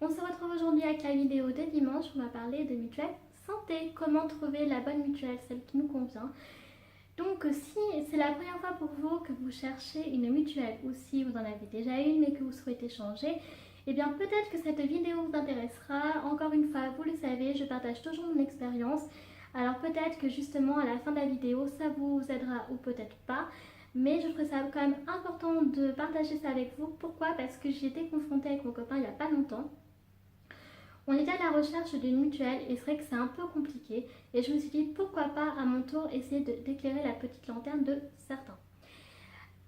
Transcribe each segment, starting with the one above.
On se retrouve aujourd'hui avec la vidéo de dimanche. On va parler de mutuelle santé. Comment trouver la bonne mutuelle, celle qui nous convient. Donc si c'est la première fois pour vous que vous cherchez une mutuelle ou si vous en avez déjà une mais que vous souhaitez changer, eh bien peut-être que cette vidéo vous intéressera. Encore une fois, vous le savez, je partage toujours mon expérience. Alors peut-être que justement à la fin de la vidéo, ça vous aidera ou peut-être pas. Mais je trouve ça quand même important de partager ça avec vous. Pourquoi? Parce que j'y étais confrontée avec mon copain il n'y a pas longtemps. On était à la recherche d'une mutuelle et c'est vrai que c'est un peu compliqué. Et je me suis dit pourquoi pas à mon tour essayer d'éclairer la petite lanterne de certains.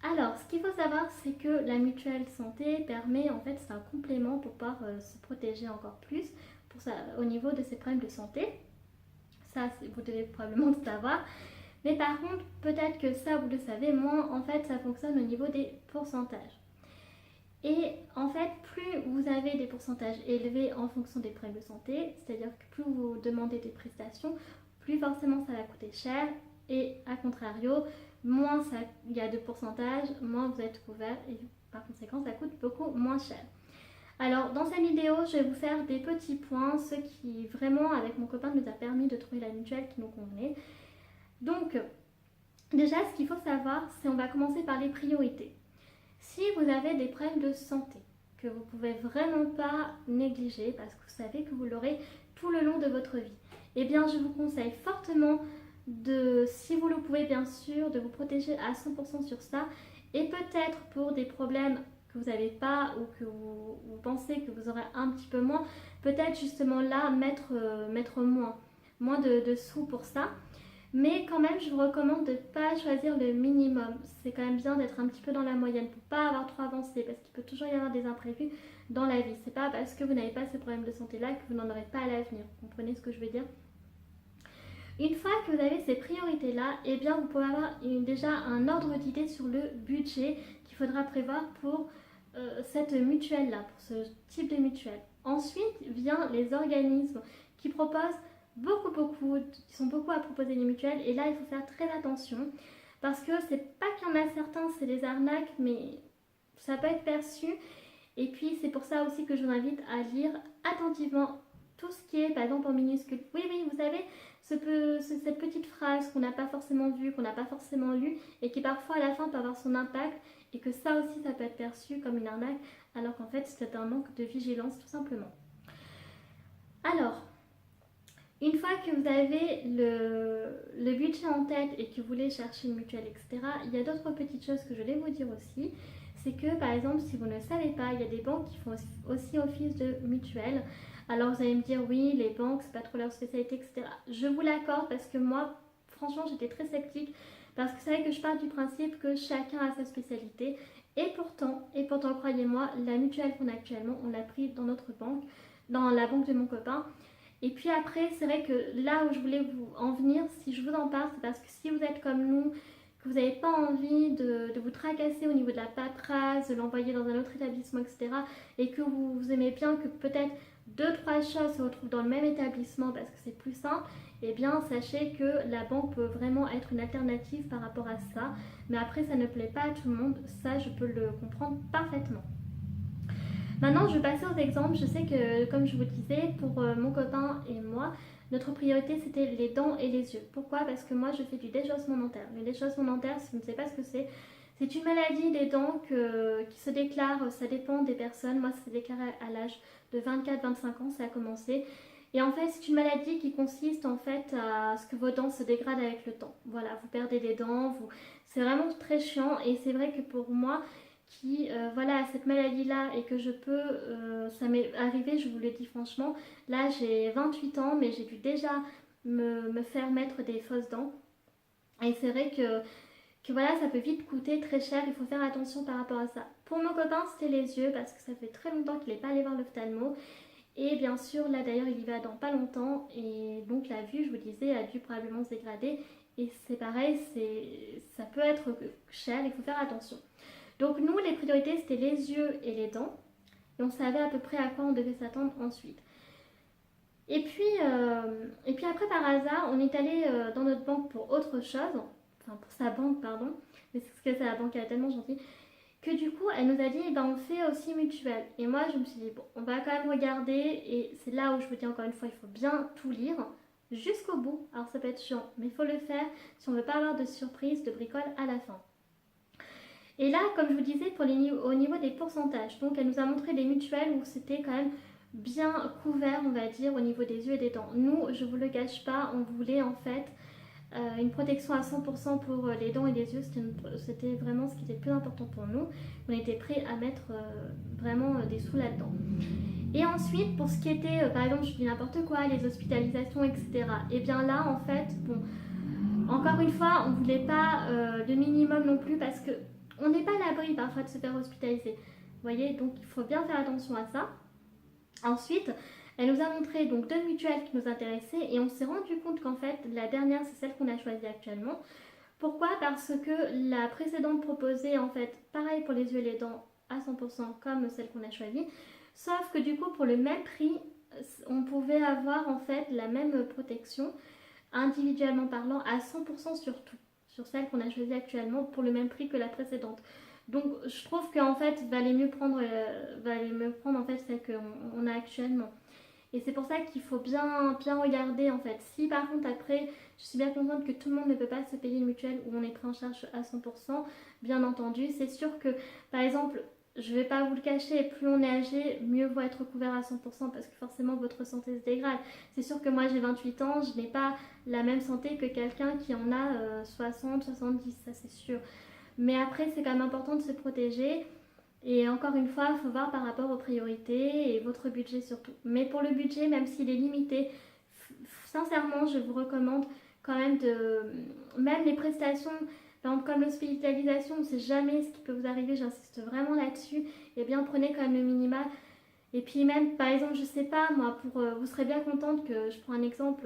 Alors, ce qu'il faut savoir, c'est que la mutuelle santé permet, en fait, c'est un complément pour pouvoir se protéger encore plus pour ça, au niveau de ses problèmes de santé. Ça, vous devez probablement le savoir. Mais par contre, peut-être que ça, vous le savez, moins, en fait, ça fonctionne au niveau des pourcentages. Et en fait, plus vous avez des pourcentages élevés en fonction des problèmes de santé, c'est-à-dire que plus vous demandez des prestations, plus forcément ça va coûter cher. Et à contrario, moins il y a de pourcentage, moins vous êtes couvert et par conséquent ça coûte beaucoup moins cher. Alors dans cette vidéo, je vais vous faire des petits points, ce qui vraiment avec mon copain nous a permis de trouver la mutuelle qui nous convenait. Donc déjà ce qu'il faut savoir, c'est on va commencer par les priorités. Si vous avez des problèmes de santé que vous ne pouvez vraiment pas négliger parce que vous savez que vous l'aurez tout le long de votre vie, eh bien je vous conseille fortement si vous le pouvez bien sûr, de vous protéger à 100% sur ça. Et peut-être pour des problèmes que vous n'avez pas ou que vous pensez que vous aurez un petit peu moins, peut-être justement là mettre moins de sous pour ça. Mais quand même, je vous recommande de ne pas choisir le minimum. C'est quand même bien d'être un petit peu dans la moyenne pour ne pas avoir trop avancé parce qu'il peut toujours y avoir des imprévus dans la vie. C'est pas parce que vous n'avez pas ce problème de santé-là que vous n'en aurez pas à l'avenir. Vous comprenez ce que je veux dire? Une fois que vous avez ces priorités-là, eh bien vous pouvez avoir déjà un ordre d'idée sur le budget qu'il faudra prévoir pour cette mutuelle-là, pour ce type de mutuelle. Ensuite vient les organismes qui proposent qui sont beaucoup à proposer des mutuelles, et là il faut faire très attention parce que c'est pas qu'il y en a certains, c'est des arnaques, mais ça peut être perçu. Et puis c'est pour ça aussi que je vous invite à lire attentivement tout ce qui est, par exemple en minuscule. Oui, vous savez, cette petite phrase qu'on n'a pas forcément vue, qu'on n'a pas forcément lue, et qui parfois à la fin peut avoir son impact, et que ça aussi ça peut être perçu comme une arnaque, alors qu'en fait c'est un manque de vigilance tout simplement. Alors, une fois que vous avez le budget en tête et que vous voulez chercher une mutuelle, etc., il y a d'autres petites choses que je vais vous dire aussi. C'est que par exemple, si vous ne savez pas, il y a des banques qui font aussi office de mutuelle. Alors vous allez me dire, oui, les banques, c'est pas trop leur spécialité, etc. Je vous l'accorde parce que moi, franchement, j'étais très sceptique parce que c'est vrai que je pars du principe que chacun a sa spécialité. Et pourtant, croyez-moi, la mutuelle qu'on a actuellement, on l'a pris dans notre banque, dans la banque de mon copain. Et puis après, c'est vrai que là où je voulais vous en venir, si je vous en parle, c'est parce que si vous êtes comme nous, que vous n'avez pas envie de vous tracasser au niveau de la paperasse, de l'envoyer dans un autre établissement, etc. et que vous aimez bien que peut-être 2-3 choses se retrouvent dans le même établissement parce que c'est plus simple, eh bien sachez que la banque peut vraiment être une alternative par rapport à ça. Mais après, ça ne plaît pas à tout le monde, ça je peux le comprendre parfaitement. Maintenant, je vais passer aux exemples. Je sais que, comme je vous le disais, pour mon copain et moi, notre priorité c'était les dents et les yeux. Pourquoi? Parce que moi je fais du déchaussement dentaire. Le déchaussement dentaire, si vous ne savez pas ce que c'est une maladie des dents qui se déclare, ça dépend des personnes. Moi, ça s'est déclaré à l'âge de 24-25 ans, ça a commencé. Et en fait, c'est une maladie qui consiste en fait à ce que vos dents se dégradent avec le temps. Voilà, vous perdez des dents, c'est vraiment très chiant. Et c'est vrai que pour moi, qui a cette maladie-là et que je peux, ça m'est arrivé, je vous le dis franchement, là j'ai 28 ans, mais j'ai dû déjà me faire mettre des fausses dents. Et c'est vrai que voilà, ça peut vite coûter très cher, il faut faire attention par rapport à ça. Pour mon copain, c'était les yeux, parce que ça fait très longtemps qu'il n'est pas allé voir l'ophtalmo. Et bien sûr, là d'ailleurs, il y va dans pas longtemps, et donc la vue, je vous disais, a dû probablement se dégrader. Et c'est pareil, ça peut être cher, il faut faire attention. Donc nous, les priorités, c'était les yeux et les dents. Et on savait à peu près à quoi on devait s'attendre ensuite. Et puis après, par hasard, on est allé dans notre banque pour autre chose. Enfin, pour sa banque, pardon. Mais c'est parce que la banque, elle est tellement gentille. que du coup elle nous a dit on fait aussi mutuelle. Et moi je me suis dit bon, on va quand même regarder, et c'est là où je vous dis encore une fois, il faut bien tout lire jusqu'au bout. Alors ça peut être chiant, mais il faut le faire si on veut pas avoir de surprise de bricole à la fin. Et là, comme je vous disais, au niveau des pourcentages, donc elle nous a montré des mutuelles où c'était quand même bien couvert, on va dire, au niveau des yeux et des dents. Nous, je vous le cache pas, on voulait en fait une protection à 100% pour les dents et les yeux. C'était vraiment ce qui était le plus important pour nous. On était prêts à mettre vraiment des sous là-dedans. Et ensuite, pour ce qui était, par exemple, je dis n'importe quoi, les hospitalisations, etc. Et bien là, en fait, bon, encore une fois, on ne voulait pas le minimum non plus, parce que on n'est pas à l'abri parfois de se faire hospitaliser. Vous voyez, donc il faut bien faire attention à ça. Ensuite, elle nous a montré donc 2 mutuelles qui nous intéressaient, et on s'est rendu compte qu'en fait, la dernière, c'est celle qu'on a choisie actuellement. Pourquoi? Parce que la précédente proposait en fait pareil pour les yeux et les dents à 100% comme celle qu'on a choisie. Sauf que du coup, pour le même prix, on pouvait avoir en fait la même protection, individuellement parlant, à 100% sur tout, sur celle qu'on a choisie actuellement, pour le même prix que la précédente. Donc je trouve qu'en fait, valait mieux prendre en fait celle qu'on a actuellement. Et c'est pour ça qu'il faut bien regarder en fait. Si par contre après, je suis bien contente que tout le monde ne peut pas se payer une mutuelle où on est pris en charge à 100%, bien entendu. C'est sûr que par exemple, je ne vais pas vous le cacher, plus on est âgé, mieux vaut être couvert à 100% parce que forcément votre santé se dégrade. C'est sûr que moi j'ai 28 ans, je n'ai pas la même santé que quelqu'un qui en a 60, 70, ça c'est sûr. Mais après c'est quand même important de se protéger. Et encore une fois, il faut voir par rapport aux priorités et votre budget surtout. Mais pour le budget, même s'il est limité, sincèrement, je vous recommande quand même même les prestations, par exemple comme l'hospitalisation, on ne sait jamais ce qui peut vous arriver, j'insiste vraiment là-dessus. Et bien prenez quand même le minimal. Et puis même, par exemple, je sais pas, moi, vous serez bien contente que, je prends un exemple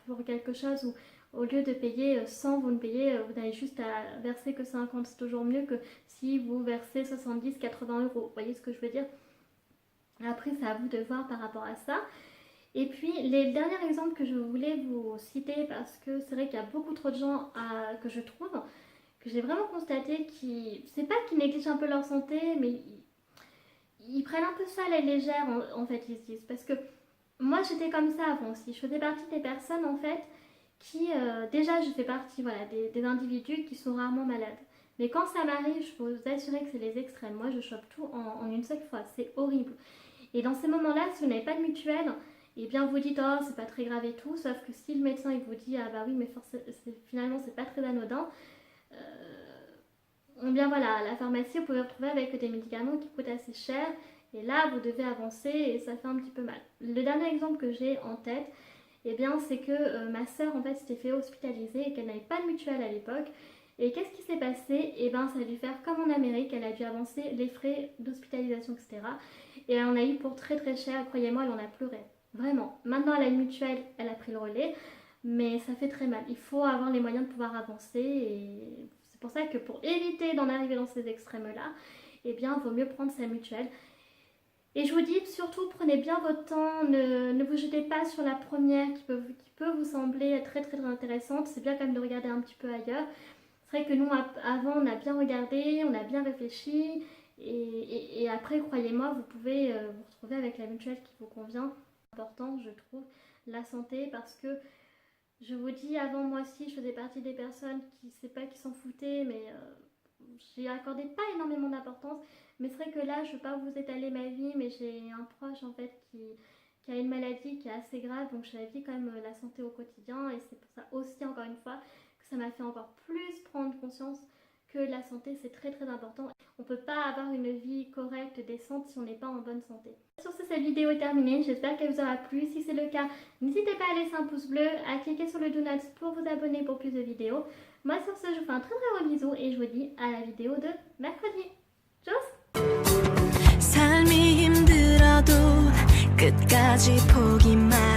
pour quelque chose où au lieu de payer 100, vous ne payez, vous n'avez juste à verser que 50. C'est toujours mieux que si vous versez 70, 80 euros. Vous voyez ce que je veux dire? Après, c'est à vous de voir par rapport à ça. Et puis, les derniers exemples que je voulais vous citer, parce que c'est vrai qu'il y a beaucoup trop de gens que je trouve, que j'ai vraiment constaté, c'est pas qu'ils négligent un peu leur santé, mais ils prennent un peu ça à la légère, en fait, ils se disent. Parce que moi, j'étais comme ça avant aussi. Je faisais partie des personnes, en fait, qui, déjà je fais partie voilà, des individus qui sont rarement malades. Mais quand ça m'arrive, je peux vous assurer que c'est les extrêmes. Moi je chope tout en une seule fois, c'est horrible. Et dans ces moments-là, si vous n'avez pas de mutuelle, et bien vous dites oh c'est pas très grave et tout, sauf que si le médecin il vous dit ah bah oui mais finalement c'est pas très anodin, bien voilà, à la pharmacie vous pouvez vous retrouver avec des médicaments qui coûtent assez cher, et là vous devez avancer et ça fait un petit peu mal. Le dernier exemple que j'ai en tête, eh bien c'est que ma soeur en fait s'était fait hospitaliser et qu'elle n'avait pas de mutuelle à l'époque. Et qu'est-ce qui s'est passé? Eh bien ça a dû faire comme en Amérique, elle a dû avancer les frais d'hospitalisation, etc. Et elle en a eu pour très très cher, croyez-moi, elle en a pleuré. Vraiment. Maintenant elle a une mutuelle, elle a pris le relais, mais ça fait très mal. Il faut avoir les moyens de pouvoir avancer, et c'est pour ça que pour éviter d'en arriver dans ces extrêmes-là, eh bien il vaut mieux prendre sa mutuelle. Et je vous dis surtout, prenez bien votre temps, ne vous jetez pas sur la première qui peut vous sembler très très intéressante. C'est bien quand même de regarder un petit peu ailleurs. C'est vrai que nous, avant, on a bien regardé, on a bien réfléchi. Et après, croyez-moi, vous pouvez vous retrouver avec la mutuelle qui vous convient. C'est important, je trouve, la santé, parce que je vous dis, avant moi aussi, je faisais partie des personnes qui, c'est pas qui s'en foutaient, mais j'y accordais pas énormément d'importance. Mais c'est vrai que là, je ne veux pas vous étaler ma vie, mais j'ai un proche en fait qui a une maladie qui est assez grave, donc je vis quand même la santé au quotidien, et c'est pour ça aussi, encore une fois, que ça m'a fait encore plus prendre conscience que la santé c'est très très important. On ne peut pas avoir une vie correcte, décente si on n'est pas en bonne santé. Sur ce, cette vidéo est terminée, j'espère qu'elle vous aura plu. Si c'est le cas, n'hésitez pas à laisser un pouce bleu, à cliquer sur le do not pour vous abonner pour plus de vidéos. Moi sur ce, je vous fais un très très gros bisou et je vous dis à la vidéo de mercredi. Tchuss! 삶이 힘들어도 끝까지 포기 마.